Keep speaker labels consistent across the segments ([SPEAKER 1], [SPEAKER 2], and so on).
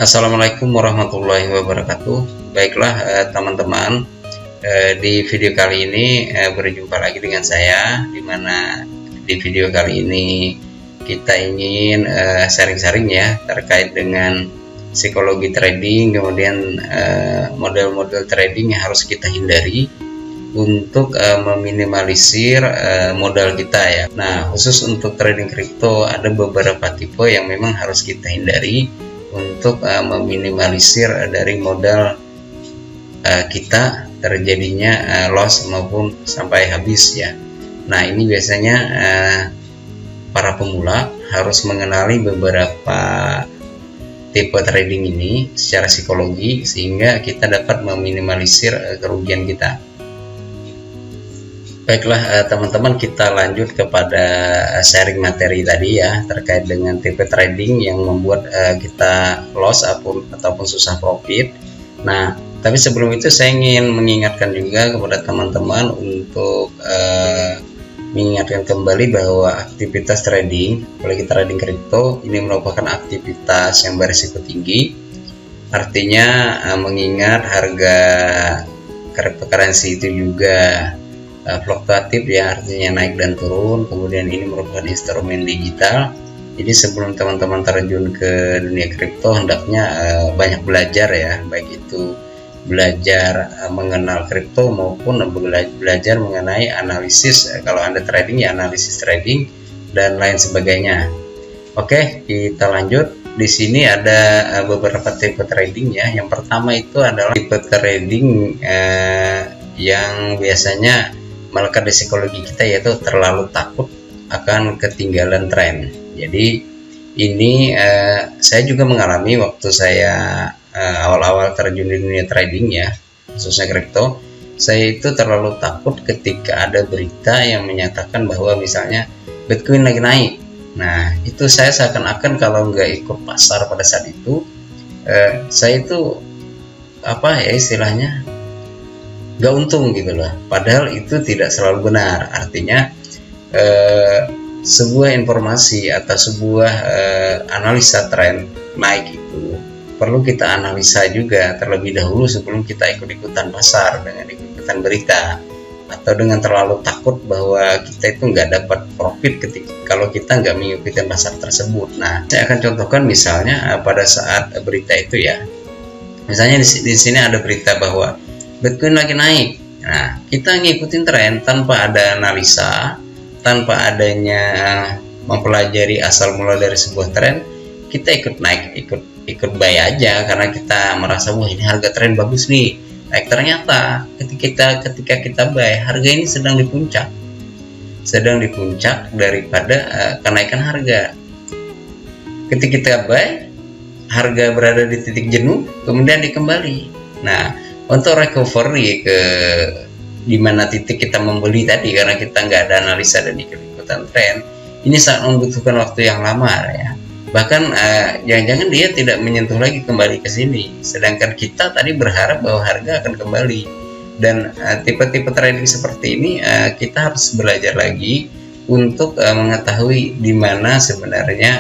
[SPEAKER 1] Assalamualaikum warahmatullahi wabarakatuh. Baiklah teman-teman, di video kali ini berjumpa lagi dengan saya, di mana di video kali ini kita ingin sharing-sharing ya terkait dengan psikologi trading, kemudian model-model trading yang harus kita hindari untuk meminimalisir modal kita ya. Nah, khusus untuk trading kripto ada beberapa tipe yang memang harus kita hindari untuk meminimalisir dari modal kita terjadinya loss maupun sampai habis ya. Nah, ini biasanya para pemula harus mengenali beberapa tipe trading ini secara psikologi sehingga kita dapat meminimalisir kerugian kita. Baiklah teman-teman, kita lanjut kepada sharing materi tadi ya terkait dengan tipe trading yang membuat kita loss ataupun susah profit. Nah, tapi sebelum itu saya ingin mengingatkan juga kepada teman-teman untuk mengingatkan kembali bahwa aktivitas trading, apalagi trading kripto, ini merupakan aktivitas yang berisiko tinggi. Artinya mengingat harga cryptocurrency itu juga fluktuatif ya, artinya naik dan turun. Kemudian ini merupakan instrumen digital. Jadi sebelum teman-teman terjun ke dunia kripto hendaknya banyak belajar ya, baik itu belajar mengenal kripto maupun belajar mengenai analisis. Kalau Anda trading ya analisis trading dan lain sebagainya. Oke, kita lanjut. Di sini ada beberapa tipe trading ya. Yang pertama itu adalah tipe trading yang biasanya melekat di psikologi kita, yaitu terlalu takut akan ketinggalan tren. Jadi ini saya juga mengalami waktu saya awal-awal terjun di dunia trading ya, khususnya kripto. Saya itu terlalu takut ketika ada berita yang menyatakan bahwa misalnya Bitcoin lagi naik. Nah, itu saya seakan-akan kalau nggak ikut pasar pada saat itu, saya itu apa ya istilahnya, gak untung gitu loh. Padahal itu tidak selalu benar. Artinya sebuah informasi atau sebuah analisa tren naik itu perlu kita analisa juga terlebih dahulu sebelum kita ikut-ikutan pasar dengan ikut-ikutan berita, atau dengan terlalu takut bahwa kita itu nggak dapat profit kalau kita nggak mengikuti pasar tersebut. Nah, saya akan contohkan misalnya pada saat berita itu ya, misalnya di sini ada berita bahwa Bitcoin lagi naik. Nah, kita ngikutin tren tanpa ada analisa, tanpa adanya mempelajari asal mula dari sebuah tren, kita ikut naik, ikut buy aja karena kita merasa wah ini harga tren bagus nih. Naik, ternyata ketika kita buy, harga ini sedang di puncak daripada kenaikan harga. Ketika kita buy, harga berada di titik jenuh, kemudian dikembali. Nah, untuk recovery ke dimana titik kita membeli tadi karena kita nggak ada analisa dan ikut-ikutan tren, ini sangat membutuhkan waktu yang lama ya. Bahkan jangan-jangan dia tidak menyentuh lagi kembali ke sini, sedangkan kita tadi berharap bahwa harga akan kembali. Dan tipe-tipe trading seperti ini kita harus belajar lagi untuk mengetahui di mana sebenarnya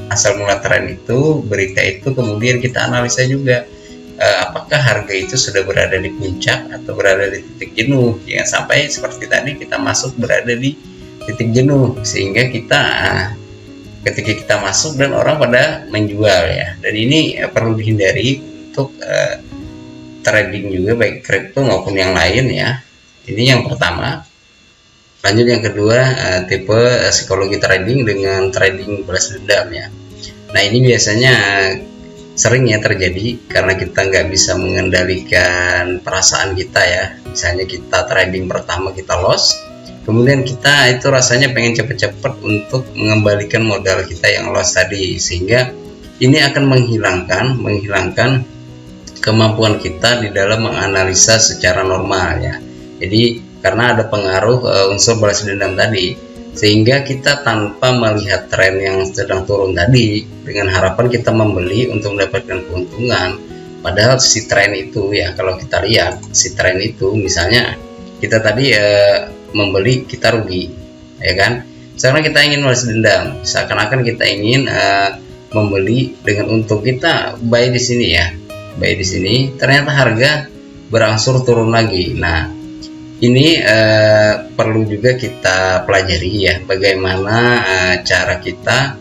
[SPEAKER 1] asal mula tren itu, berita itu, kemudian kita analisa juga apakah harga itu sudah berada di puncak atau berada di titik jenuh. Jangan sampai seperti tadi kita masuk berada di titik jenuh sehingga kita ketika kita masuk dan orang pada menjual ya. Dan ini perlu dihindari untuk trading juga, baik kripto maupun yang lain ya. Ini yang pertama. Lanjut yang kedua, tipe psikologi trading dengan trading balas dendam ya. Nah, ini biasanya sering ya terjadi karena kita nggak bisa mengendalikan perasaan kita ya. Misalnya kita trading pertama kita loss, kemudian kita itu rasanya pengen cepet-cepet untuk mengembalikan modal kita yang loss tadi, sehingga ini akan menghilangkan kemampuan kita di dalam menganalisa secara normal ya. Jadi karena ada pengaruh unsur balas dendam tadi, sehingga kita tanpa melihat tren yang sedang turun tadi dengan harapan kita membeli untuk mendapatkan keuntungan, padahal si tren itu ya, kalau kita lihat si tren itu misalnya kita tadi membeli kita rugi ya kan. Sekarang kita ingin balas dendam, seakan-akan kita ingin membeli dengan untung. Kita buy di sini ya, buy di sini, ternyata harga berangsur turun lagi. Nah, ini perlu juga kita pelajari ya, bagaimana cara kita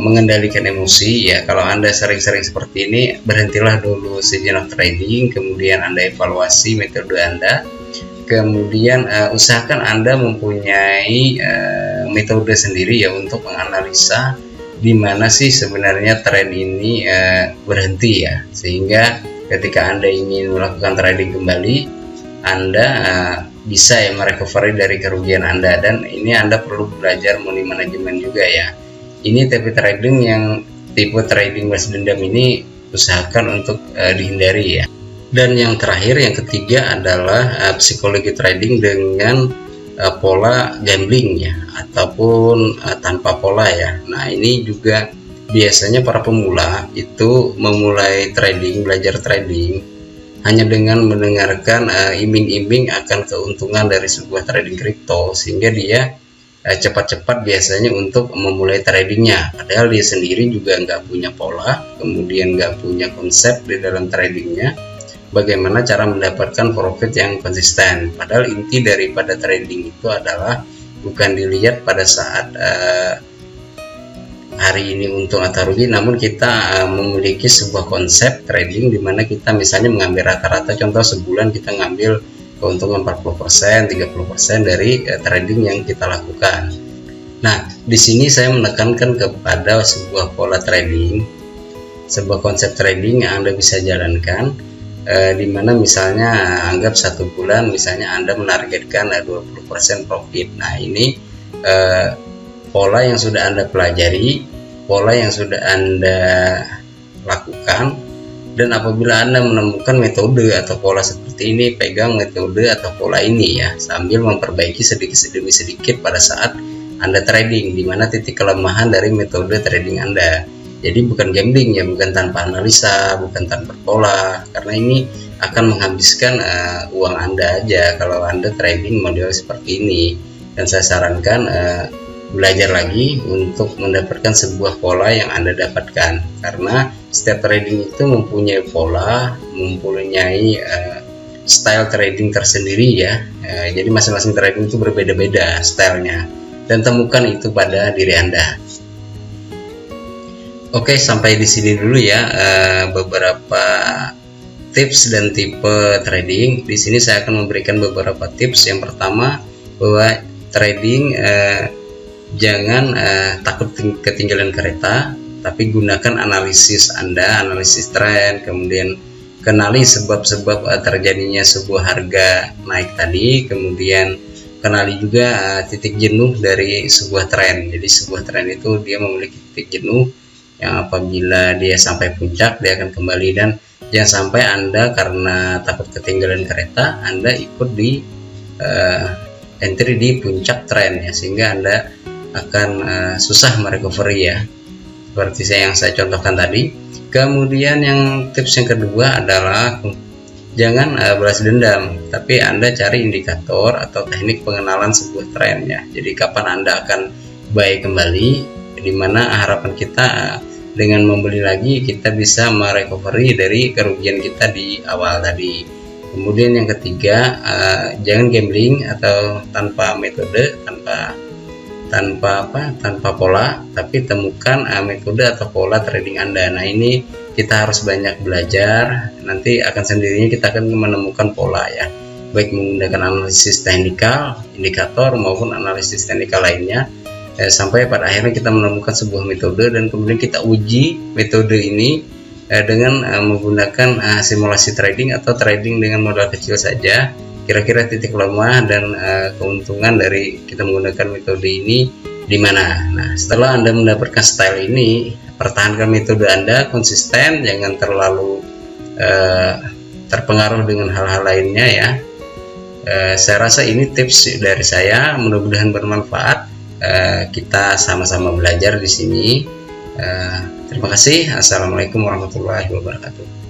[SPEAKER 1] mengendalikan emosi ya. Kalau Anda sering-sering seperti ini, berhentilah dulu sejenak trading, kemudian Anda evaluasi metode Anda, kemudian usahakan Anda mempunyai metode sendiri ya untuk menganalisa di mana sih sebenarnya tren ini berhenti ya, sehingga ketika Anda ingin melakukan trading kembali, Anda bisa ya merecovery dari kerugian Anda. Dan ini Anda perlu belajar money management juga ya. Ini tipe trading balas dendam ini usahakan untuk dihindari ya. Dan yang terakhir, yang ketiga adalah psikologi trading dengan pola gambling ya, ataupun tanpa pola ya. Nah, ini juga biasanya para pemula itu memulai trading, belajar trading hanya dengan mendengarkan iming-iming akan keuntungan dari sebuah trading kripto, sehingga dia cepat-cepat biasanya untuk memulai tradingnya, padahal dia sendiri juga nggak punya pola, kemudian nggak punya konsep di dalam tradingnya, bagaimana cara mendapatkan profit yang konsisten. Padahal inti daripada trading itu adalah bukan dilihat pada saat hari ini untung atau rugi, namun kita memiliki sebuah konsep trading di mana kita misalnya mengambil rata-rata, contoh sebulan kita ngambil keuntungan 40%, 30% dari trading yang kita lakukan. Nah, di sini saya menekankan kepada sebuah pola trading, sebuah konsep trading yang Anda bisa jalankan, di mana misalnya anggap 1 bulan misalnya Anda menargetkan 20% profit. Nah, ini pola yang sudah Anda pelajari, pola yang sudah Anda lakukan. Dan apabila Anda menemukan metode atau pola seperti ini, pegang metode atau pola ini ya, sambil memperbaiki sedikit demi sedikit pada saat Anda trading, di mana titik kelemahan dari metode trading Anda. Jadi bukan gambling ya, bukan tanpa analisa, bukan tanpa pola, karena ini akan menghabiskan uang Anda aja kalau Anda trading model seperti ini. Dan saya sarankan belajar lagi untuk mendapatkan sebuah pola yang Anda dapatkan, karena setiap trading itu mempunyai pola, mempunyai style trading tersendiri ya. Jadi masing-masing trading itu berbeda-beda stylenya, dan temukan itu pada diri Anda. Oke, sampai di sini dulu ya beberapa tips dan tipe trading. Di sini saya akan memberikan beberapa tips. Yang pertama, bahwa trading jangan takut ketinggalan kereta, tapi gunakan analisis Anda, analisis tren, kemudian kenali sebab-sebab terjadinya sebuah harga naik tadi, kemudian kenali juga titik jenuh dari sebuah tren. Jadi sebuah tren itu dia memiliki titik jenuh yang apabila dia sampai puncak dia akan kembali, dan jangan sampai Anda karena takut ketinggalan kereta Anda ikut di entry di puncak tren ya, sehingga Anda akan susah merecovery ya, seperti yang saya contohkan tadi. Kemudian yang tips yang kedua adalah jangan balas dendam, tapi Anda cari indikator atau teknik pengenalan sebuah tren ya. Jadi kapan Anda akan buy kembali, dimana harapan kita dengan membeli lagi kita bisa merecovery dari kerugian kita di awal tadi. Kemudian yang ketiga, jangan gambling atau tanpa metode, tanpa pola, tapi temukan metode atau pola trading Anda. Nah, ini kita harus banyak belajar, nanti akan sendirinya kita akan menemukan pola ya, baik menggunakan analisis teknikal, indikator maupun analisis teknikal lainnya, sampai pada akhirnya kita menemukan sebuah metode, dan kemudian kita uji metode ini dengan menggunakan simulasi trading atau trading dengan modal kecil saja. Kira-kira titik lemah dan keuntungan dari kita menggunakan metode ini di mana. Nah, setelah Anda mendapatkan style ini, pertahankan metode Anda konsisten, jangan terlalu terpengaruh dengan hal-hal lainnya ya. Saya rasa ini tips dari saya, mudah-mudahan bermanfaat. Kita sama-sama belajar di sini. Terima kasih. Assalamualaikum warahmatullahi wabarakatuh.